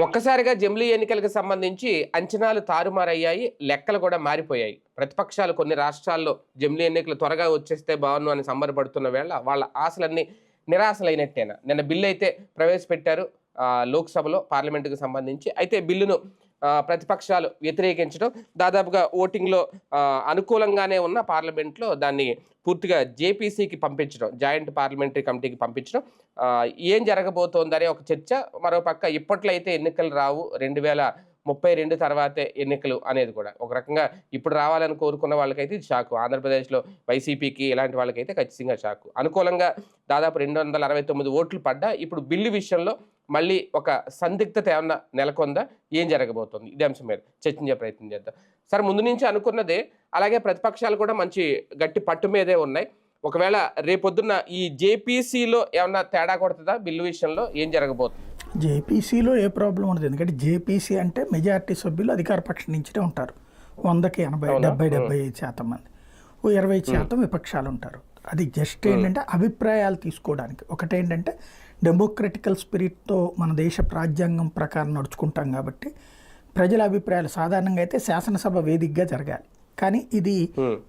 ఒక్కసారిగా జమిలీ ఎన్నికలకు సంబంధించి అంచనాలు తారుమారయ్యాయి. లెక్కలు కూడా మారిపోయాయి. ప్రతిపక్షాలు కొన్ని రాష్ట్రాల్లో జమిలీ ఎన్నికలు త్వరగా వచ్చేస్తే బాగుండు అని సంబరపడుతున్న వేళ వాళ్ళ ఆశలన్నీ నిరాశలైనట్టేనా? నిన్న బిల్లు అయితే ప్రవేశపెట్టారు లోక్సభలో పార్లమెంటుకు సంబంధించి. అయితే బిల్లును ప్రతిపక్షాలు వ్యతిరేకించడం, దాదాపుగా ఓటింగ్లో అనుకూలంగానే ఉన్న పార్లమెంట్లో దాన్ని పూర్తిగా జేపీసీకి పంపించడం, జాయింట్ పార్లమెంటరీ కమిటీకి పంపించడం. ఏం జరగబోతోందనే ఒక చర్చ. మరోపక్క ఇప్పట్లో అయితే ఎన్నికలు రావు, 2032 తర్వాతే ఎన్నికలు అనేది కూడా ఒక రకంగా ఇప్పుడు రావాలని కోరుకున్న వాళ్ళకైతే ఇది షాకు. ఆంధ్రప్రదేశ్లో వైసీపీకి ఇలాంటి వాళ్ళకైతే ఖచ్చితంగా షాకు. అనుకూలంగా దాదాపు 269 ఓట్లు పడ్డా ఇప్పుడు బిల్లు విషయంలో మళ్ళీ ఒక సందిగ్ధత ఏమన్నా నెలకొందా? ఏం జరగబోతోంది? ఇదే అంశం మీద చర్చించే ప్రయత్నం చేద్దాం. సార్, ముందు నుంచి అనుకున్నదే, అలాగే ప్రతిపక్షాలు కూడా మంచి గట్టి పట్టు మీదే ఉన్నాయి. ఒకవేళ రేపొద్దున్న ఈ జేపీసీలో ఏమన్నా తేడా కొడుతుందా? బిల్లు విషయంలో ఏం జరగబోతుంది? జేపీసీలో ఏ ప్రాబ్లం ఉండదు. ఎందుకంటే జేపీసీ అంటే మెజారిటీ సభ్యులు అధికార పక్షం నుంచే ఉంటారు. 100కి 80, 75% మంది, 20% విపక్షాలు ఉంటారు. అది జస్ట్ ఏంటంటే అభిప్రాయాలు తీసుకోవడానికి. ఒకటేంటంటే డెమోక్రటికల్ స్పిరిట్తో మన దేశ రాజ్యాంగం ప్రకారం నడుచుకుంటాం కాబట్టి ప్రజల అభిప్రాయాలు సాధారణంగా అయితే శాసనసభ వేదికగా జరగాలి. కానీ ఇది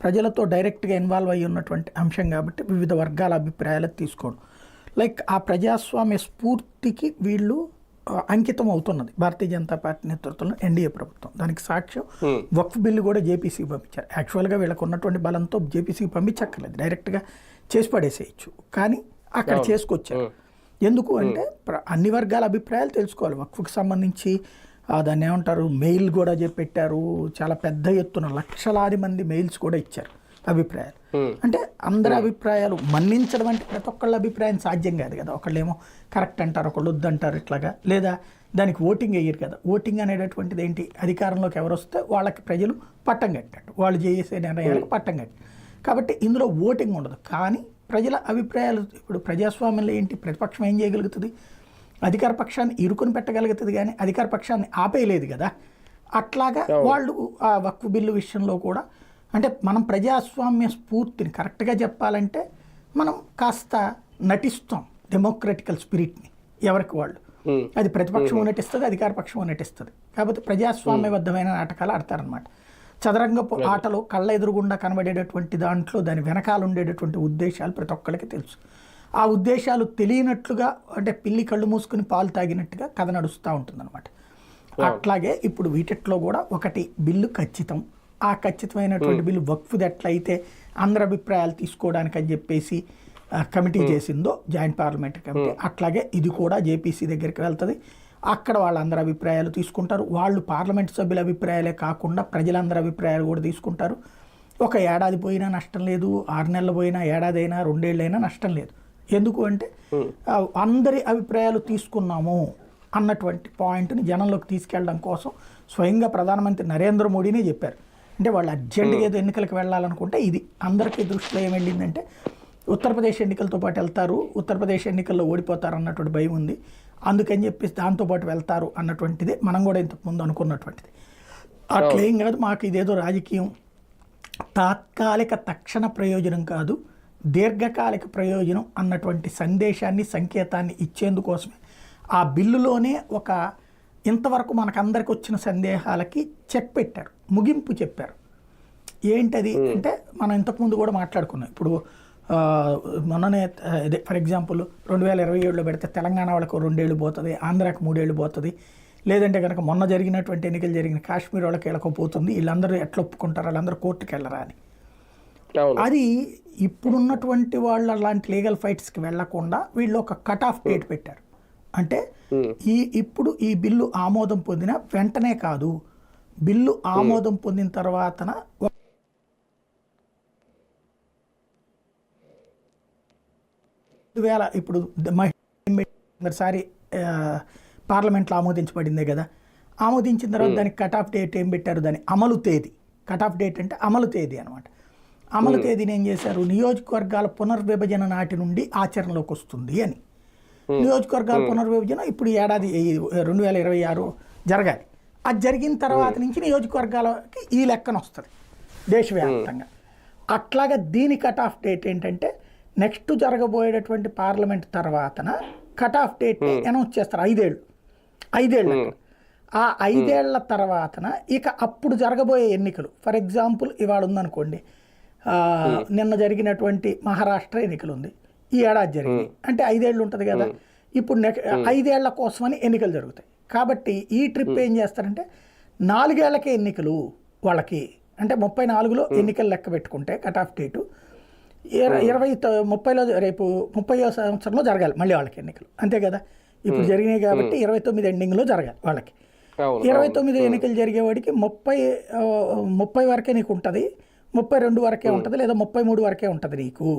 ప్రజలతో డైరెక్ట్గా ఇన్వాల్వ్ అయ్యి ఉన్నటువంటి అంశం కాబట్టి వివిధ వర్గాల అభిప్రాయాలు తీసుకోవడం, లైక్ ఆ ప్రజాస్వామ్య స్ఫూర్తికి వీళ్ళు అంకితం అవుతున్నది భారతీయ జనతా పార్టీ నేతృత్వంలో ఎన్డీఏ ప్రభుత్వం. దానికి సాక్ష్యం వక్ఫ్ బిల్లు కూడా జేపీసీకి పంపించారు. యాక్చువల్గా వీళ్ళకు ఉన్నటువంటి బలంతో జేపీసీకి పంపించక్కర్లేదు, డైరెక్ట్గా చేసి పడేసేయచ్చు. కానీ అక్కడ చేసుకొచ్చారు. ఎందుకు అంటే అన్ని వర్గాల అభిప్రాయాలు తెలుసుకోవాలి. వక్ఫ్కి సంబంధించి దాన్ని ఏమంటారు, మెయిల్ కూడా పెట్టారు. చాలా పెద్ద ఎత్తున లక్షలాది మంది మెయిల్స్ కూడా ఇచ్చారు అభిప్రాయాలు. అంటే అందరి అభిప్రాయాలు మన్నించడం అంటే ప్రతి ఒక్కళ్ళ అభిప్రాయం సాధ్యం కాదు కదా. ఒకళ్ళేమో కరెక్ట్ అంటారు, ఒకళ్ళు వద్దంటారు, ఇట్లాగా. లేదా దానికి ఓటింగ్ వేయరు కదా. ఓటింగ్ అనేటటువంటిది ఏంటి, అధికారంలోకి ఎవరు వస్తే వాళ్ళకి ప్రజలు పట్టం కట్టారు, వాళ్ళు చేసే నిర్ణయాలకు పట్టం కట్టారు. కాబట్టి ఇందులో ఓటింగ్ ఉండదు. కానీ ప్రజల అభిప్రాయాలు, ఇప్పుడు ప్రజాస్వామ్యంలో ఏంటి, ప్రతిపక్షం ఏం చేయగలుగుతుంది, అధికార పక్షాన్ని ఇరుకుని పెట్టగలుగుతుంది కానీ అధికార పక్షాన్ని ఆపేయలేదు కదా. అట్లాగా వాళ్ళు ఆ వక్ఫ్ బిల్లు విషయంలో కూడా అంటే మనం ప్రజాస్వామ్య స్ఫూర్తిని కరెక్ట్గా చెప్పాలంటే మనం కాస్త నటిస్తాం డెమోక్రటికల్ స్పిరిట్ని ఎవరికి వాళ్ళు. అది ప్రతిపక్షం నటిస్తుంది, అధికార పక్షం నటిస్తుంది. కాకపోతే ప్రజాస్వామ్యబద్ధమైన నాటకాలు ఆడతారనమాట. చదరంగపు ఆటలో కళ్ళ ఎదురుగుండా కనబడేటటువంటి దాంట్లో దాని వెనకాల ఉండేటటువంటి ఉద్దేశాలు ప్రతి ఒక్కరికి తెలుసు. ఆ ఉద్దేశాలు తెలియనట్లుగా, అంటే పిల్లి కళ్ళు మూసుకుని పాలు తాగినట్టుగా కథ నడుస్తూ ఉంటుందన్నమాట. అట్లాగే ఇప్పుడు వీటిలో కూడా ఒకటి బిల్లు ఖచ్చితం. ఆ ఖచ్చితమైనటువంటి బిల్లు వక్ఫ్ది ఎట్లయితే అందరి అభిప్రాయాలు తీసుకోవడానికి అని చెప్పేసి కమిటీ చేసిందో జాయింట్ పార్లమెంటరీ కమిటీ, అట్లాగే ఇది కూడా జేపీసీ దగ్గరికి వెళ్తుంది. అక్కడ వాళ్ళందరి అభిప్రాయాలు తీసుకుంటారు. వాళ్ళు పార్లమెంట్ సభ్యుల అభిప్రాయాలే కాకుండా ప్రజలందరి అభిప్రాయాలు కూడా తీసుకుంటారు. ఒక ఏడాది పోయినా నష్టం లేదు, 6 నెలలు పోయినా, ఏడాది అయినా, 2 ఏళ్ళైనా నష్టం లేదు. ఎందుకు అంటే అందరి అభిప్రాయాలు తీసుకున్నాము అన్నటువంటి పాయింట్ని జనంలోకి తీసుకెళ్ళడం కోసం స్వయంగా ప్రధానమంత్రి నరేంద్ర మోడీనే చెప్పారు. అంటే వాళ్ళు అర్జెంటుగా ఏదో ఎన్నికలకు వెళ్ళాలనుకుంటే ఇది అందరికీ దృష్టిలో ఏం వెళ్ళిందంటే ఉత్తరప్రదేశ్ ఎన్నికలతో పాటు వెళ్తారు, ఉత్తరప్రదేశ్ ఎన్నికల్లో ఓడిపోతారు అన్నటువంటి భయం ఉంది. అందుకని చెప్పేసి దాంతోపాటు వెళ్తారు అన్నటువంటిది మనం కూడా ఇంతకుముందు అనుకున్నటువంటిది. అట్లేం కాదు, మాకు ఇదేదో రాజకీయం తాత్కాలిక తక్షణ ప్రయోజనం కాదు, దీర్ఘకాలిక ప్రయోజనం అన్నటువంటి సందేశాన్ని, సంకేతాన్ని ఇచ్చేందుకోసమే ఆ బిల్లులోనే ఒక ఇంతవరకు మనకందరికి వచ్చిన సందేహాలకి చెక్ పెట్టారు, ముగింపు చెప్పారు. ఏంటది అంటే మనం ఇంతకుముందు కూడా మాట్లాడుకున్నాం. ఇప్పుడు మొన్ననే ఇదే ఫర్ ఎగ్జాంపుల్ 2027లో పెడితే తెలంగాణ వాళ్ళకు 2 ఏళ్ళు పోతుంది, ఆంధ్రాకి 3 ఏళ్ళు పోతుంది. లేదంటే కనుక మొన్న జరిగినటువంటి ఎన్నికలు జరిగిన కాశ్మీర్ వాళ్ళకి వెళ్ళకపోతుంది, వీళ్ళందరూ ఎట్లా ఒప్పుకుంటారు, వాళ్ళందరూ కోర్టుకు వెళ్ళరా అని. అది ఇప్పుడున్నటువంటి వాళ్ళు అలాంటి లీగల్ ఫైట్స్కి వెళ్లకుండా వీళ్ళు ఒక కట్ ఆఫ్ డేట్ పెట్టారు. అంటే ఇప్పుడు ఈ బిల్లు ఆమోదం పొందిన వెంటనే కాదు, బిల్లు ఆమోదం పొందిన తర్వాతన ఇప్పుడు మరోసారి పార్లమెంట్లో ఆమోదించబడిందే కదా. ఆమోదించిన తర్వాత దానికి కట్ ఆఫ్ డేట్ ఏం పెట్టారు, దాని అమలు తేదీ. కట్ ఆఫ్ డేట్ అంటే అమలు తేదీ అనమాట. అమలు తేదీని ఏం చేశారు, నియోజకవర్గాల పునర్విభజన నాటి నుండి ఆచరణలోకి వస్తుంది అని. నియోజకవర్గాల పునర్విభజన ఇప్పుడు ఏడాది 2026 జరగాలి. అది జరిగిన తర్వాత నుంచి నియోజకవర్గాలకి ఈ లెక్కన వస్తుంది దేశవ్యాప్తంగా. అట్లాగా దీని కట్ ఆఫ్ డేట్ ఏంటంటే నెక్స్ట్ జరగబోయేటటువంటి పార్లమెంట్ తర్వాతన కట్ ఆఫ్ డేట్ అనౌన్స్ చేస్తారు 5 ఏళ్ళు. ఐదేళ్ళకి. ఆ 5 ఏళ్ల తర్వాతన ఇక అప్పుడు జరగబోయే ఎన్నికలు, ఫర్ ఎగ్జాంపుల్ ఇవాళ ఉందనుకోండి, నిన్న జరిగినటువంటి మహారాష్ట్ర ఎన్నికలు ఉంది, ఈ ఏడాది జరిగింది అంటే 5 ఏళ్ళు ఉంటుంది కదా. ఇప్పుడు 5 ఏళ్ల కోసమని ఎన్నికలు జరుగుతాయి. కాబట్టి ఈ ట్రిప్ ఏం చేస్తారంటే 4 ఏళ్లకే ఎన్నికలు వాళ్ళకి, అంటే 34లో ఎన్నికలు లెక్క పెట్టుకుంటే కట్ ఆఫ్ డేటు 30లో రేపు 30వ సంవత్సరంలో జరగాలి మళ్ళీ వాళ్ళకి ఎన్నికలు, అంతే కదా. ఇప్పుడు జరిగినాయి కాబట్టి 29 ఎండింగ్లో జరగాలి వాళ్ళకి. 29 ఎన్నికలు జరిగేవాడికి 30 వరకే నీకు ఉంటుంది, 32 వరకే ఉంటుంది, లేదా 33 వరకే ఉంటుంది నీకు.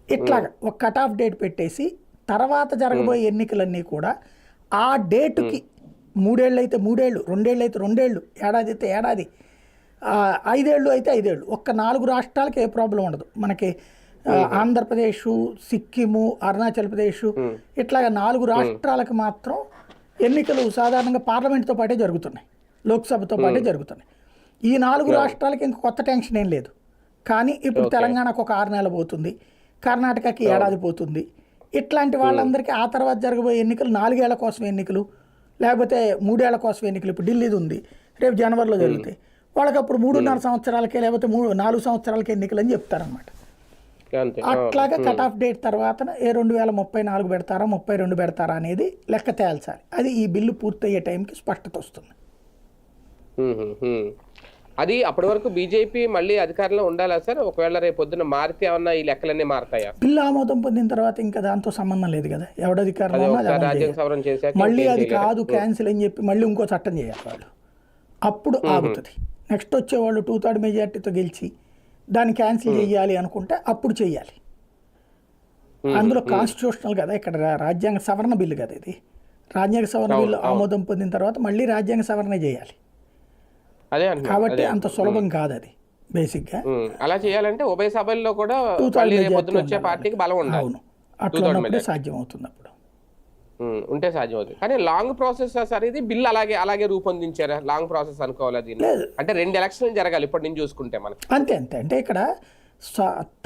ఇట్లాగా ఒక కట్ ఆఫ్ డేట్ పెట్టేసి తర్వాత జరగబోయే ఎన్నికలన్నీ కూడా ఆ డేటుకి 3 ఏళ్ళు అయితే 3 ఏళ్ళు, 2 ఏళ్ళు అయితే 2 ఏళ్ళు, ఏడాది అయితే ఏడాది, 5 ఏళ్ళు అయితే 5 ఏళ్ళు. ఒక్క 4 రాష్ట్రాలకి ఏ ప్రాబ్లం ఉండదు మనకి. ఆంధ్రప్రదేశ్, సిక్కిము, అరుణాచల్ ప్రదేశ్ ఇట్లాగా 4 రాష్ట్రాలకు మాత్రం ఎన్నికలు సాధారణంగా పార్లమెంట్తో పాటే జరుగుతున్నాయి, లోక్సభతో పాటే జరుగుతున్నాయి. ఈ 4 రాష్ట్రాలకి ఇంక కొత్త టెన్షన్ ఏం లేదు. కానీ ఇప్పుడు తెలంగాణకు ఒక 6 నెలలు పోతుంది, కర్ణాటకకి ఏడాది పోతుంది. ఇట్లాంటి వాళ్ళందరికీ ఆ తర్వాత జరగబోయే ఎన్నికలు 4 ఏళ్ల కోసం ఎన్నికలు, లేకపోతే 3 ఏళ్ల కోసం ఎన్నికలు. ఇప్పుడు ఢిల్లీది ఉంది, రేపు జనవరిలో జరుగుతాయి. వాళ్ళకి అప్పుడు 3.5 సంవత్సరాలకే లేకపోతే 4 సంవత్సరాలకే ఎన్నికలు అని చెప్తారనమాట. అట్లాగా కట్ ఆఫ్ డేట్ తర్వాత 2034 పెడతారా 32 పెడతారా అనేది లెక్క తేల్చాలి. అది ఈ బిల్లు పూర్తయ్యే టైంకి స్పష్టత వస్తుంది. అది అప్పటి వరకు బీజేపీ మళ్ళీ అధికారంలో ఉండాలా సార్? ఒకవేళ రేపు పొద్దున మారితే ఏమన్నా ఈ లెక్కలన్నీ మారుతాయా? బిల్లు ఆమోదం పొందిన తర్వాత ఇంకా దాంతో సంబంధం లేదు కదా, ఎవడ అధికారంలో మళ్ళీ అది కాదు క్యాన్సిల్ అని చెప్పి మళ్ళీ ఇంకో చట్టం చేయాలి వాళ్ళు, అప్పుడు ఆగుతుంది. నెక్స్ట్ వచ్చేవాళ్ళు 2/3 మెజార్టీతో గెలిచి దాన్ని క్యాన్సిల్ చేయాలి అనుకుంటే అప్పుడు చెయ్యాలి. అందులో కాన్స్టిట్యూషనల్ కదా, ఇక్కడ రాజ్యాంగ సవరణ బిల్లు కదా ఇది. రాజ్యాంగ సవరణ బిల్లు ఆమోదం పొందిన తర్వాత మళ్ళీ రాజ్యాంగ సవరణ చేయాలి. కాబట్టి అంత సులభం కాదు అది బేసిక్గా. అలా చేయాలంటే ఉభయ సభల్లో కూడా వచ్చే పార్టీకి బలం ఉండాలి. అవును, అట్లా ఉన్నప్పుడే సాధ్యం అవుతుంది, అప్పుడు ఉంటే సాధ్యం అవుతుంది. కానీ లాంగ్ ప్రాసెస్ సార్ ఇది. బిల్ అలాగే రూపొందించారా? లాంగ్ ప్రాసెస్ అనుకోవాలి దీన్ని. అంటే 2 ఎలక్షన్లు జరగాలి ఇప్పటి నుంచి చూసుకుంటే మనకి. అంతే అంటే ఇక్కడ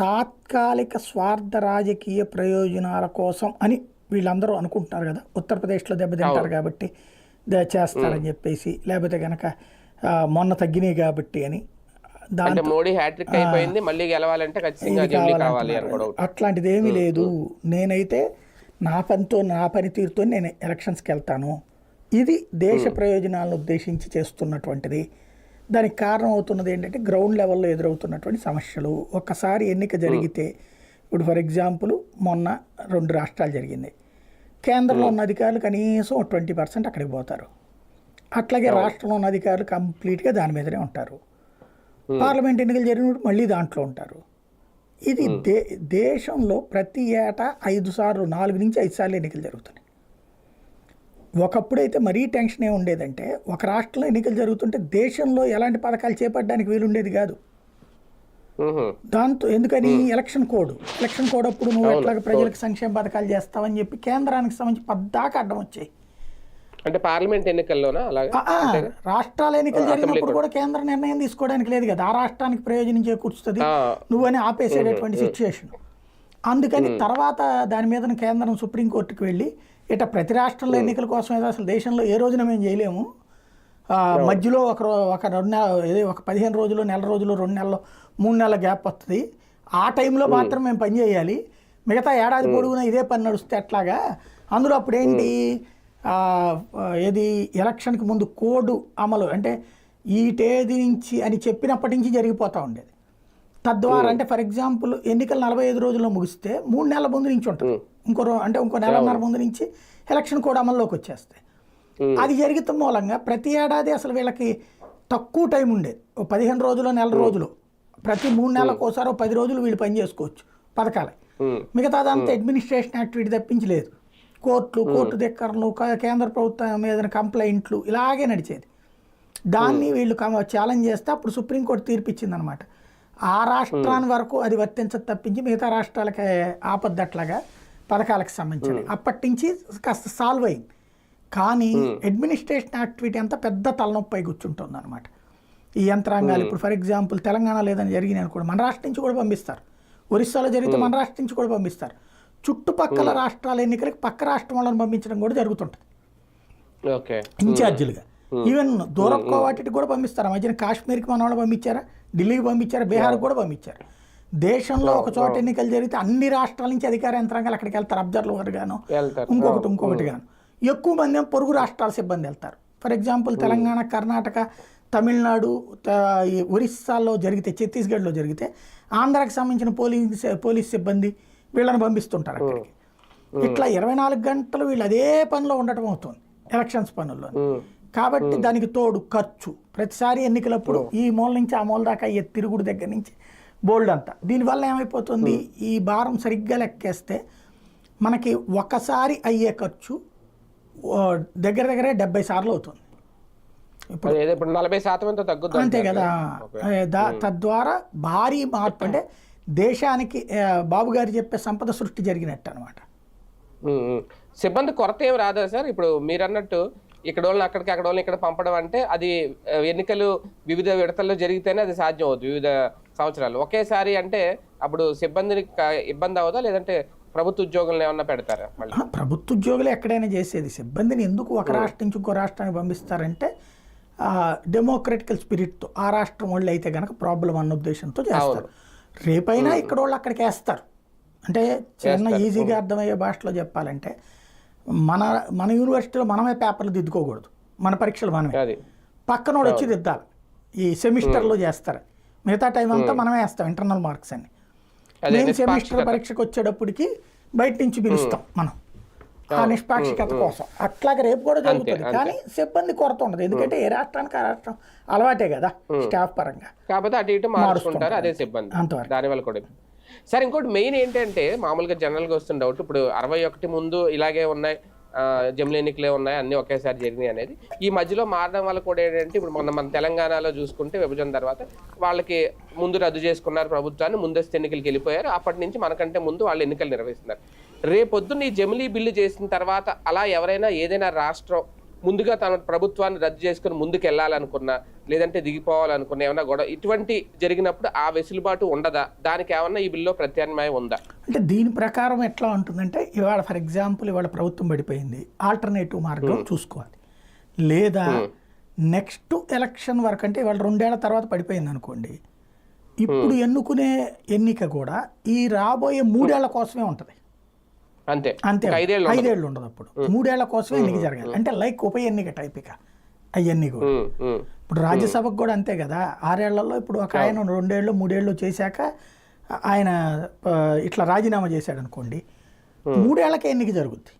తాత్కాలిక స్వార్థ రాజకీయ ప్రయోజనాల కోసం అని వీళ్ళందరూ అనుకుంటున్నారు కదా. ఉత్తరప్రదేశ్లో దెబ్బతింటారు కాబట్టి చేస్తారని చెప్పేసి, లేకపోతే కనుక మొన్న తగ్గినాయి కాబట్టి అని. దాంట్లో మోడీ హ్యాట్రిక్ అయిపోయింది, మళ్ళీ గెలవాలంటే ఖచ్చితంగా జమిలీ కావాలి అనుకోవడం అట్లాంటిది ఏమీ లేదు. నేనైతే నా పనితీరుతో నేను ఎలక్షన్స్కి వెళ్తాను, ఇది దేశ ప్రయోజనాలను ఉద్దేశించి చేస్తున్నటువంటిది. దానికి కారణం అవుతున్నది ఏంటంటే గ్రౌండ్ లెవెల్లో ఎదురవుతున్నటువంటి సమస్యలు. ఒక్కసారి ఎన్నిక జరిగితే, ఇప్పుడు ఫర్ ఎగ్జాంపుల్ మొన్న 2 రాష్ట్రాలు జరిగింది, కేంద్రంలో ఉన్న అధికారులు కనీసం 20% అక్కడికి పోతారు, అట్లాగే రాష్ట్రంలో ఉన్న అధికారులు కంప్లీట్గా దాని మీదనే ఉంటారు. పార్లమెంట్ ఎన్నికలు జరిగినప్పుడు మళ్ళీ దాంట్లో ఉంటారు. ఇది దేశంలో ప్రతి ఏటా 5 సార్లు 4 నుంచి 5 సార్లు ఎన్నికలు జరుగుతున్నాయి. ఒకప్పుడైతే మరీ టెన్షన్ ఏ ఉండేదంటే, ఒక రాష్ట్రంలో ఎన్నికలు జరుగుతుంటే దేశంలో ఎలాంటి పథకాలు చేపట్టడానికి వీలుండేది కాదు. దాంతో ఎందుకని ఎలక్షన్ కోడ్ అప్పుడు నువ్వు ఎట్లాగ ప్రజలకు సంక్షేమ పథకాలు చేస్తావని చెప్పి కేంద్రానికి సంబంధించి పద్దాకా అడ్డం వచ్చాయి. అంటే పార్లమెంట్ ఎన్నికల్లోనా? రాష్ట్రాల ఎన్నికలు జరిగినప్పుడు కూడా కేంద్ర నిర్ణయం తీసుకోవడానికి లేదు కదా, ఆ రాష్ట్రానికి ప్రయోజనం చేకూర్చుతుంది నువ్వని ఆపేసేటటువంటి సిచ్యువేషన్. అందుకని తర్వాత దాని మీద కేంద్రం సుప్రీంకోర్టుకు వెళ్ళి ఇట్లా ప్రతి రాష్ట్రంలో ఎన్నికల కోసం ఏదో అసలు దేశంలో ఏ రోజున మేము చేయలేము, మధ్యలో ఒక 15 రోజులు, నెల రోజులు, 2 నెలలు, 3 నెలల గ్యాప్ వస్తుంది, ఆ టైంలో మాత్రం మేము పని చేయాలి, మిగతా ఏడాది పొడుగునా ఇదే పని నడుస్తే ఎట్లాగా. అందులో అప్పుడేంటి ఏది ఎలక్షన్కి ముందు కోడ్ అమలు అంటే ఈ తేదీ నుంచి అని చెప్పినప్పటి నుంచి జరిగిపోతూ ఉండేది. తద్వారా అంటే ఫర్ ఎగ్జాంపుల్ ఎన్నికలు 45 రోజుల్లో ముగిస్తే 3 నెలల ముందు నుంచి ఉంటుంది, ఇంకో నెలన్నర ముందు నుంచి ఎలక్షన్ కోడ్ అమల్లోకి వచ్చేస్తాయి. అది జరిగితే మూలంగా ప్రతి ఏడాది అసలు వీళ్ళకి తక్కువ టైం ఉండేది, 15 రోజులు, నెల రోజులు, ప్రతి 3 నెలలకు ఒకసారి 10 రోజులు వీళ్ళు పని చేసుకోవచ్చు పథకాలు. మిగతాదంతా అడ్మినిస్ట్రేషన్ యాక్టివిటీ తప్పించలేదు. కోర్టు దగ్గరలు, కేంద్ర ప్రభుత్వం మీద కంప్లైంట్లు ఇలాగే నడిచేది. దాన్ని వీళ్ళు ఛాలెంజ్ చేస్తే అప్పుడు సుప్రీంకోర్టు తీర్పు ఇచ్చిందనమాట. ఆ రాష్ట్రాన్ని వరకు అది వర్తించదు తప్పించి మిగతా రాష్ట్రాలకి ఆపద్దట్లాగా పథకాలకు సంబంధించి అప్పటి నుంచి కాస్త సాల్వ్ అయింది. కానీ అడ్మినిస్ట్రేషన్ యాక్టివిటీ అంతా పెద్ద తలనొప్పి కూర్చుంటుంది అనమాట. ఈ యంత్రాంగాలు ఇప్పుడు ఫర్ ఎగ్జాంపుల్ తెలంగాణలో ఏదైనా జరిగినాయి అనుకోండి, మన రాష్ట్రం నుంచి కూడా పంపిస్తారు, ఒరిస్సాలో జరిగితే మన రాష్ట్రం నుంచి కూడా పంపిస్తారు, చుట్టుపక్కల రాష్ట్రాల ఎన్నికలకు పక్క రాష్ట్రం వాళ్ళని పంపించడం కూడా జరుగుతుంటుంది. ఓకే. ఇన్ఛార్జీలుగా. ఈవెన్ దూరపు వాటికి కూడా పంపిస్తారు. ఆ మధ్యన కాశ్మీర్కి మన వాళ్ళు పంపించారా, ఢిల్లీకి పంపించారా, బీహార్కి కూడా పంపించారు. దేశంలో ఒక చోట ఎన్నికలు జరిగితే అన్ని రాష్ట్రాల నుంచి అధికార యంత్రాంగాలు అక్కడికి వెళ్తారు, అబ్జర్వర్ గాను, ఇంకొకటి గాను. ఎక్కువ మంది ఏమో పొరుగు రాష్ట్రాల సిబ్బంది వెళ్తారు. ఫర్ ఎగ్జాంపుల్ తెలంగాణ, కర్ణాటక, తమిళనాడు, ఒరిస్సాలో జరిగితే, ఛత్తీస్గఢ్లో జరిగితే ఆంధ్రాకి సంబంధించిన పోలీస్ సిబ్బంది వీళ్ళని పంపిస్తుంటారు అక్కడికి. ఇట్లా 24 గంటలు వీళ్ళు అదే పనిలో ఉండటం అవుతుంది ఎలక్షన్స్ పనుల్లో. కాబట్టి దానికి తోడు ఖర్చు, ప్రతిసారి ఎన్నికలప్పుడు ఈ మూల నుంచి ఆ మూల దాకా అయ్యే తిరుగుడు దగ్గర నుంచి బోల్డ్ అంతా. దీనివల్ల ఏమైపోతుంది, ఈ భారం సరిగ్గా లెక్కేస్తే మనకి ఒకసారి అయ్యే ఖర్చు దగ్గర 70 సార్లు అవుతుంది. ఇప్పుడు 40% తగ్గుతుంది అంతే కదా. తద్వారా భారీ మార్పు, అంటే దేశానికి బాబు గారు చెప్పే సంపద సృష్టి జరిగినట్టు అనమాట. సిబ్బంది కొరత ఏం రాదా సార్? ఇప్పుడు మీరు అన్నట్టు ఇక్కడ వాళ్ళని అక్కడికి, అక్కడ వాళ్ళని ఇక్కడ పంపడం అంటే అది ఎన్నికలు వివిధ విడతల్లో జరిగితేనే అది సాధ్యం అవుతుంది. వివిధ సంవత్సరాలు ఒకేసారి అంటే అప్పుడు సిబ్బందిని ఇబ్బంది అవుదా, లేదంటే ప్రభుత్వ ఉద్యోగులను ఏమన్నా పెడతారా? మళ్ళీ ప్రభుత్వ ఉద్యోగులు ఎక్కడైనా చేసేది. సిబ్బందిని ఎందుకు ఒక రాష్ట్రం నుంచి ఇంకో రాష్ట్రానికి పంపిస్తారంటే డెమోక్రటికల్ స్పిరిట్తో, ఆ రాష్ట్రం వాళ్ళు అయితే కనుక ప్రాబ్లం అన్న ఉద్దేశంతో చేస్తారు. రేపైనా ఇక్కడ వాళ్ళు అక్కడికి వేస్తారు. అంటే చిన్న ఈజీగా అర్థమయ్యే భాషలో చెప్పాలంటే మన యూనివర్సిటీలో మనమే పేపర్లు దిద్దుకోకూడదు, మన పరీక్షలు మనమే, పక్కనోడు వచ్చి దిద్దాలి. ఈ సెమిస్టర్లో చేస్తారు, మిగతా టైం అంతా మనమే వేస్తాం ఇంటర్నల్ మార్క్స్ అన్ని. మెయిన్ సెమిస్టర్ పరీక్షకు వచ్చేటప్పటికి బయట నుంచి పిలుస్తాం మనం, ఆ నిష్పాక్షికత కోసం. అట్లాగే రేపు కూడా జరుగుతుంది. కానీ సిబ్బంది కొరత ఉండదు, ఎందుకంటే ఏ రాష్ట్రానికి ఆ రాష్ట్రం అలవాటే కదా స్టాఫ్ పరంగా. కాకపోతే అటు ఇటు మారుస్తుంటారు, అదే సిబ్బంది అంతవరకు. దానివల్ల కూడా. సార్ ఇంకోటి మెయిన్ ఏంటంటే మామూలుగా జనరల్గా వస్తున్న డౌట్, ఇప్పుడు 61 ముందు ఇలాగే ఉన్నాయి, జమిలీ ఎన్నికలే ఉన్నాయి, అన్నీ ఒకేసారి జరిగినాయి అనేది. ఈ మధ్యలో మారడం వల్ల కూడా ఏంటంటే ఇప్పుడు మన తెలంగాణలో చూసుకుంటే విభజన తర్వాత వాళ్ళకి ముందు రద్దు చేసుకున్నారు ప్రభుత్వాన్ని, ముందస్తు ఎన్నికలకి వెళ్ళిపోయారు. అప్పటి నుంచి మనకంటే ముందు వాళ్ళు ఎన్నికలు నిర్వహిస్తున్నారు. రేపొద్దున్న ఈ జమిలీ బిల్లు చేసిన తర్వాత అలా ఎవరైనా ఏదైనా రాష్ట్రం ముందుగా తన ప్రభుత్వాన్ని రద్దు చేసుకుని ముందుకు వెళ్ళాలనుకున్నా, లేదంటే దిగిపోవాలనుకున్నా, ఏమన్నా గొడవ ఇటువంటి జరిగినప్పుడు ఆ వెసులుబాటు ఉండదా? దానికి ఏమన్నా ఈ బిల్లో ప్రత్యామ్నాయం ఉందా? అంటే దీని ప్రకారం ఎట్లా ఉంటుందంటే, ఇవాళ ఫర్ ఎగ్జాంపుల్ ఇవాళ ప్రభుత్వం పడిపోయింది, ఆల్టర్నేటివ్ మార్గం చూసుకోవాలి. లేదా నెక్స్ట్ ఎలక్షన్ వరకు, అంటే ఇవాళ 2 ఏళ్ల తర్వాత పడిపోయింది అనుకోండి, ఇప్పుడు ఎన్నుకునే ఎన్నిక కూడా ఈ రాబోయే 3 ఏళ్ల కోసమే ఉంటుంది. అంతే, 5 ఏళ్ళు ఉండదు. అప్పుడు 3 ఏళ్ల కోసమే ఎన్నిక జరగాలి. అంటే లైక్ ఉప ఎన్నిక టైప్ ఇక అవన్నీ కూడా. ఇప్పుడు రాజ్యసభకు కూడా అంతే కదా, 6 ఏళ్లలో ఇప్పుడు ఒక ఆయన 2 ఏళ్ళు 3 ఏళ్ళు చేశాక ఆయన ఇట్లా రాజీనామా చేశాడు అనుకోండి, 3 ఏళ్లకే ఎన్నిక జరుగుద్ది,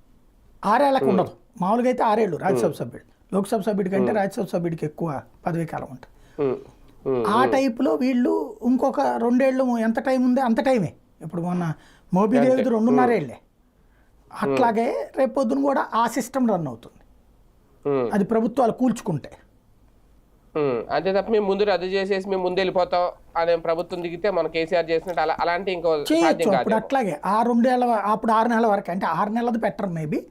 6 ఏళ్ళకి ఉండదు. మామూలుగా అయితే 6 ఏళ్ళు రాజ్యసభ సభ్యుడు, లోక్సభ సభ్యుడి కంటే రాజ్యసభ సభ్యుడికి ఎక్కువ పదవీ కాలం ఉంటుంది. ఆ టైపులో వీళ్ళు ఇంకొక 2 ఏళ్ళు ఎంత టైం ఉందో అంత టైమే. ఇప్పుడు మొన్న మోబీదేవిది 2.5 ఏళ్ళే. అట్లాగే రేపొద్దున కూడా ఆ సిస్టమ్ రన్ అవుతుంది, అది ప్రభుత్వాలు కూల్చుకుంటే. అంతే తప్ప మేము ముందు రద్దు చేసేసి మేము ముందు వెళ్ళిపోతాం అనే ప్రభుత్వం దిగితే మన కేసీఆర్ చేసినట్టు అలాంటి ఇంకో చేయొచ్చు. అప్పుడు అట్లాగే ఆ 2 ఏళ్ళ, అప్పుడు 6 నెలల వరకు, అంటే 6 నెలలది పెట్టరు మేబీ,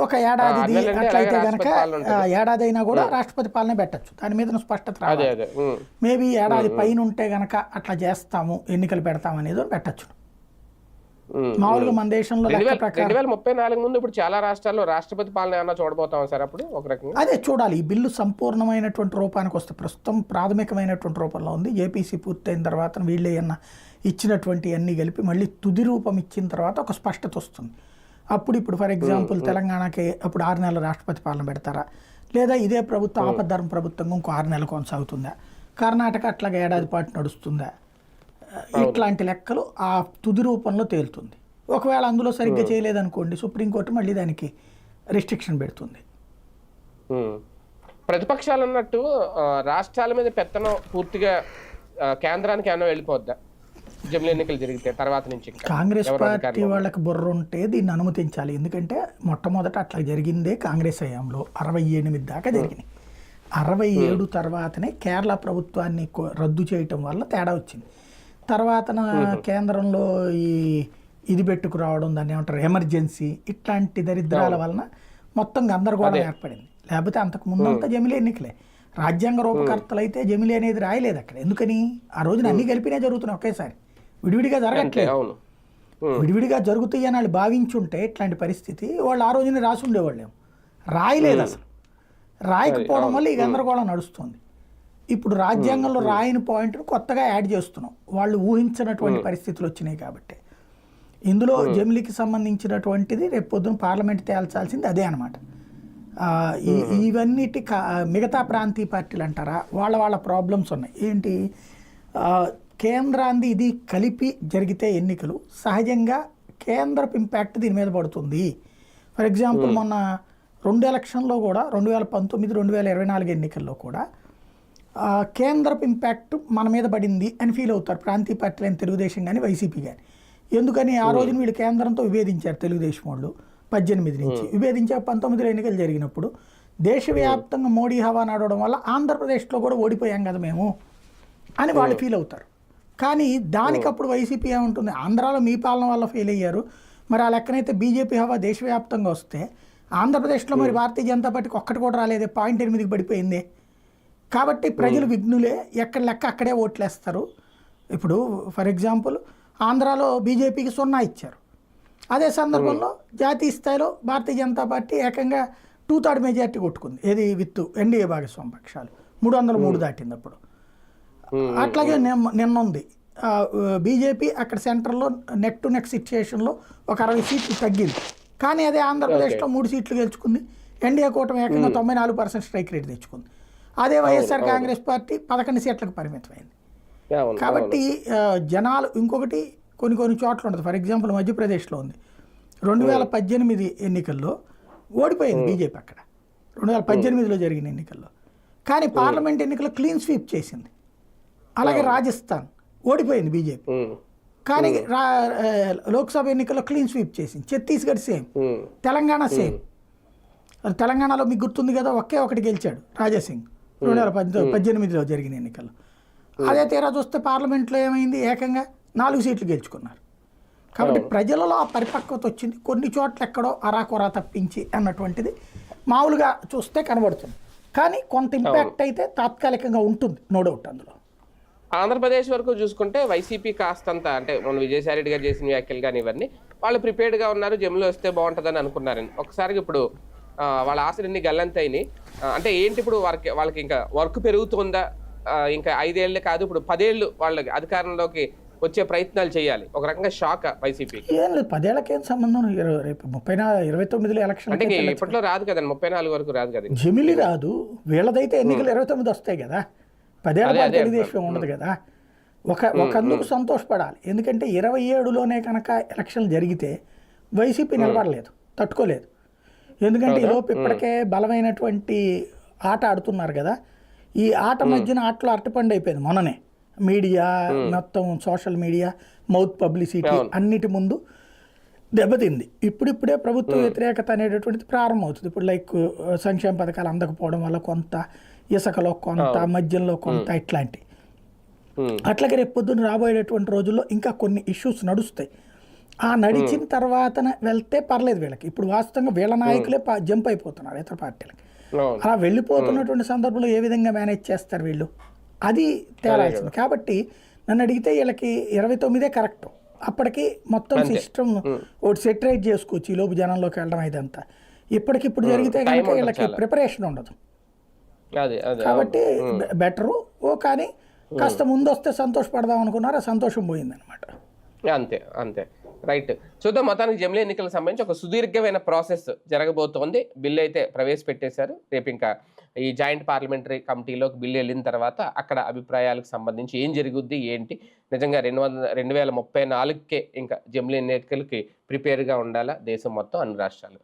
ఒక ఏడాది అట్లయితే కనుక ఏడాది అయినా కూడా రాష్ట్రపతి పాలన పెట్టచ్చు. దాని మీద స్పష్టత రావాలి. మేబీ ఏడాది పైన ఉంటే గనక అట్లా చేస్తాము, ఎన్నికలు పెడతాము అనేది పెట్టచ్చు. మామూలుగా మన దేశంలో 2034 ముందు ఇప్పుడు చాలా రాష్ట్రాల్లో రాష్ట్రపతి పాలన ఏమన్నా చూడబోతాం సార్ అప్పుడు ఒక రకంగా? అదే చూడాలి. ఈ బిల్లు సంపూర్ణమైనటువంటి రూపానికి వస్తే, ప్రస్తుతం ప్రాథమికమైనటువంటి రూపంలో ఉంది. జేపీసీ పూర్తయిన తర్వాత వీళ్ళు ఏమన్నా ఇచ్చినటువంటి అన్నీ కలిపి మళ్ళీ తుది రూపం ఇచ్చిన తర్వాత ఒక స్పష్టత వస్తుంది. అప్పుడు ఇప్పుడు ఫర్ ఎగ్జాంపుల్ తెలంగాణకి అప్పుడు 6 నెలల రాష్ట్రపతి పాలన పెడతారా, లేదా ఇదే ప్రభుత్వం ఆపద్ధర్మ ప్రభుత్వం ఇంకో 6 నెలలు కొనసాగుతుందా, కర్ణాటక అట్లాగే ఏడాది పాటు నడుస్తుందా, ఇట్లాంటి లెక్కలు ఆ తుది రూపంలో తేలుతుంది. ఒకవేళ అందులో సరిగ్గా చేయలేదనుకోండి, సుప్రీంకోర్టు మళ్ళీ దానికి రిస్ట్రిక్షన్ పెడుతుంది. ప్రతిపక్షాలు అన్నట్టు రాష్ట్రాల మీద పెత్తనం పూర్తిగా కేంద్రానికి ఏమైనా వెళ్ళిపోద్దా జమిలీ ఎన్నికలు జరిగితే తర్వాత నుంచి? కాంగ్రెస్ పార్టీ వాళ్ళకి బుర్ర ఉంటే దీన్ని అనుమతించాలి. ఎందుకంటే మొట్టమొదట అట్లా జరిగిందే కాంగ్రెస్ హయాంలో 68 దాకా జరిగినాయి. 67 తర్వాతనే కేరళ ప్రభుత్వాన్ని రద్దు చేయటం వల్ల తేడా వచ్చింది. తర్వాత కేంద్రంలో ఇది పెట్టుకురావడం, దాన్ని ఏమంటారు ఎమర్జెన్సీ, ఇట్లాంటి దరిద్రాల వలన మొత్తం గందరగోళం ఏర్పడింది. లేకపోతే అంతకు ముందంతా జమిలీ ఎన్నికలే. రాజ్యాంగ రూపకర్తలు అయితే జమిలీ అనేది రాయలేదు అక్కడ. ఎందుకని ఆ రోజున అన్ని కలిపినే జరుగుతున్నాయి ఒకేసారి, విడివిడిగా జరగట్లేదు. విడివిడిగా జరుగుతాయి అని వాళ్ళు భావించుంటే ఇట్లాంటి పరిస్థితి వాళ్ళు ఆ రోజునే రాసి ఉండేవాళ్ళేమో. రాయలేదు అసలు, రాయకపోవడం వల్ల ఈ గందరగోళం నడుస్తుంది. ఇప్పుడు రాజ్యాంగంలో రాయని పాయింట్ను కొత్తగా యాడ్ చేస్తున్నాం, వాళ్ళు ఊహించినటువంటి పరిస్థితులు వచ్చినాయి కాబట్టి. ఇందులో జమిలీకి సంబంధించినటువంటిది రేపు పొద్దున పార్లమెంట్ తేల్చాల్సింది అదే అనమాట. ఇవన్నిటి మిగతా ప్రాంతీయ పార్టీలు అంటారా, వాళ్ళ ప్రాబ్లమ్స్ ఉన్నాయి. ఏంటి, కేంద్రాంది ఇది కలిపి జరిగితే ఎన్నికలు సహజంగా కేంద్రపు ఇంపాక్ట్ దీని మీద పడుతుంది. ఫర్ ఎగ్జాంపుల్ మొన్న 2 ఎలక్షన్లో కూడా 2019, 2024 ఎన్నికల్లో కూడా కేంద్రపు ఇంపాక్ట్ మన మీద పడింది అని ఫీల్ అవుతారు ప్రాంతీయ పార్టీలైన తెలుగుదేశం కానీ వైసీపీ కానీ. ఎందుకని ఆ రోజున వీళ్ళు కేంద్రంతో విభేదించారు తెలుగుదేశం వాళ్ళు 18 నుంచి. విభేదించారు 19లో ఎన్నికలు జరిగినప్పుడు దేశవ్యాప్తంగా మోడీ హవా నడవడం వల్ల ఆంధ్రప్రదేశ్లో కూడా ఓడిపోయాం కదా మేము అని వాళ్ళు ఫీల్ అవుతారు. కానీ దానికప్పుడు వైసీపీ ఏముంటుంది, ఆంధ్రాలో మీ పాలన వల్ల ఫెయిల్ అయ్యారు, మరి ఆ లెక్కనైతే బీజేపీ హవా దేశవ్యాప్తంగా వస్తే ఆంధ్రప్రదేశ్లో మరి భారతీయ జనతా పార్టీకి ఒక్కటి కూడా రాలేదే, 0.8కి పడిపోయింది. కాబట్టి ప్రజలు విఘ్నులే, ఎక్కడ లెక్క అక్కడే ఓట్లేస్తారు. ఇప్పుడు ఫర్ ఎగ్జాంపుల్ ఆంధ్రాలో బీజేపీకి 0 ఇచ్చారు, అదే సందర్భంలో జాతీయ స్థాయిలో భారతీయ జనతా పార్టీ ఏకంగా 2/3 మెజార్టీ కొట్టుకుంది. ఏది విత్ ఎన్డీఏ భాగస్వామ్య పక్షాలు 303 దాటింది అప్పుడు. అట్లాగే నిన్న ఉంది బీజేపీ అక్కడ సెంటర్లో నెక్ టు నెక్ సిచ్యుయేషన్లో ఒక 60 సీట్లు తగ్గింది, కానీ అదే ఆంధ్రప్రదేశ్లో 3 సీట్లు గెలుచుకుంది. ఎన్డీఏ కూటమి ఏకంగా 94% స్ట్రైక్ రేట్ తెచ్చుకుంది. అదే వైఎస్ఆర్ కాంగ్రెస్ పార్టీ 11 సీట్లకు పరిమితమైంది. కాబట్టి జనాలు ఇంకొకటి కొన్ని చోట్ల ఉంటుంది. ఫర్ ఎగ్జాంపుల్ మధ్యప్రదేశ్లో ఉంది, 2018 ఎన్నికల్లో ఓడిపోయింది బీజేపీ అక్కడ, 2018లో జరిగిన ఎన్నికల్లో. కానీ పార్లమెంట్ ఎన్నికల్లో క్లీన్ స్వీప్ చేసింది. అలాగే రాజస్థాన్ ఓడిపోయింది బీజేపీ, కానీ లోక్సభ ఎన్నికల్లో క్లీన్ స్వీప్ చేసింది. Chhattisgarh same, Telangana same. తెలంగాణలో మీకు గుర్తుంది కదా, ఒకటి గెలిచాడు రాజాసింగ్ 2018లో జరిగిన ఎన్నికల్లో. అదే తీరా చూస్తే పార్లమెంట్లో ఏమైంది, ఏకంగా 4 సీట్లు గెలుచుకున్నారు. కాబట్టి ప్రజలలో ఆ పరిపక్వత వచ్చింది. కొన్ని చోట్ల ఎక్కడో అరాకొరా తప్పించి అన్నటువంటిది మామూలుగా చూస్తే కనబడుతుంది. కానీ కొంత ఇంపాక్ట్ అయితే తాత్కాలికంగా ఉంటుంది, నో డౌట్. అందులో ఆంధ్రప్రదేశ్ వరకు చూసుకుంటే వైసీపీ కాస్తంత, అంటే మన విజయసాయి రెడ్డి గారు చేసిన వ్యాఖ్యలు కానీ ఇవన్నీ వాళ్ళు ప్రిపేర్డ్గా ఉన్నారు, జమ్లో వస్తే బాగుంటుందని అనుకున్నారని. ఒకసారిగా ఇప్పుడు వాళ్ళ ఆశలన్నీ గల్లంతైనాయి. అంటే ఏంటి ఇప్పుడు వాళ్ళకి ఇంకా వర్క్ పెరుగుతుందా, ఇంకా 5 ఏళ్ళు కాదు ఇప్పుడు 10 ఏళ్ళు వాళ్ళకి అధికారంలోకి వచ్చే ప్రయత్నాలు చేయాలి, ఒక రకంగా షాక్ వైసీపీకి. ఏం లేదు, 10 ఏళ్ళకి ఏం సంబంధం, రేపు 29లో ఎలక్షన్ అంటే ఇప్పట్లో రాదు కదండి, 34 వరకు రాదు కదా, జమిలి రాదు. వీళ్ళదైతే ఎన్నికలు 29 వస్తాయి కదా, 10 ఏళ్ళ తెలుగుదేశం ఉండదు కదా. ఒకందుకు సంతోషపడాలి, ఎందుకంటే 27లోనే కనుక ఎలక్షన్లు జరిగితే వైసీపీ నిలబడలేదు, తట్టుకోలేదు. ఎందుకంటే ఈలోపు ఇప్పటికే బలమైనటువంటి ఆట ఆడుతున్నారు కదా. ఈ ఆట మధ్యన ఆటలో అరటిపండు అయిపోయింది మొన్ననే. మీడియా మొత్తం, సోషల్ మీడియా, మౌత్ పబ్లిసిటీ అన్నిటి ముందు దెబ్బతింది. ఇప్పుడిప్పుడే ప్రభుత్వ వ్యతిరేకత అనేటటువంటిది ప్రారంభమవుతుంది. ఇప్పుడు లైక్ సంక్షేమ పథకాలు అందకపోవడం వల్ల కొంత, ఇసుకలో కొంత, మద్యంలో కొంత, ఇట్లాంటి. అట్లాగే రేపు పొద్దున్న రాబోయేటటువంటి రోజుల్లో ఇంకా కొన్ని ఇష్యూస్ నడుస్తాయి. ఆ నడిచిన తర్వాత వెళ్తే పర్లేదు వీళ్ళకి. ఇప్పుడు వాస్తవంగా వీళ్ళ నాయకులే జంప్ అయిపోతున్నారు ఇతర పార్టీలకి. అలా వెళ్ళిపోతున్నటువంటి సందర్భంలో ఏ విధంగా మేనేజ్ చేస్తారు వీళ్ళు, అది తేలాల్సింది. కాబట్టి నన్ను అడిగితే వీళ్ళకి 29 కరెక్ట్. అప్పటికి మొత్తం సిస్టమ్ ఒకటి సెటరేట్ చేసుకోవచ్చు, ఈ లోపు జనంలోకి వెళ్ళడం ఇదంతా. ఇప్పటికిప్పుడు జరిగితే కనుక వీళ్ళకి ప్రిపరేషన్ ఉండదు. కాబట్టి బెటరు. కానీ కాస్త ముందు వస్తే సంతోషపడదాం అనుకున్నారు, ఆ సంతోషం పోయిందనమాట. అంతే అంతే, రైట్. చూద్దాం. మొత్తానికి జమిలీ ఎన్నికలకు సంబంధించి ఒక సుదీర్ఘమైన ప్రాసెస్ జరగబోతోంది. బిల్లు అయితే ప్రవేశపెట్టేశారు. రేపు ఇంకా ఈ జాయింట్ పార్లమెంటరీ కమిటీలోకి బిల్లు వెళ్ళిన తర్వాత అక్కడ అభిప్రాయాలకు సంబంధించి ఏం జరుగుద్ది ఏంటి, నిజంగా 2034కే ఇంకా జమిలీ ఎన్నికలకి ప్రిపేర్గా ఉండాలా దేశం మొత్తం, అన్ని రాష్ట్రాలు.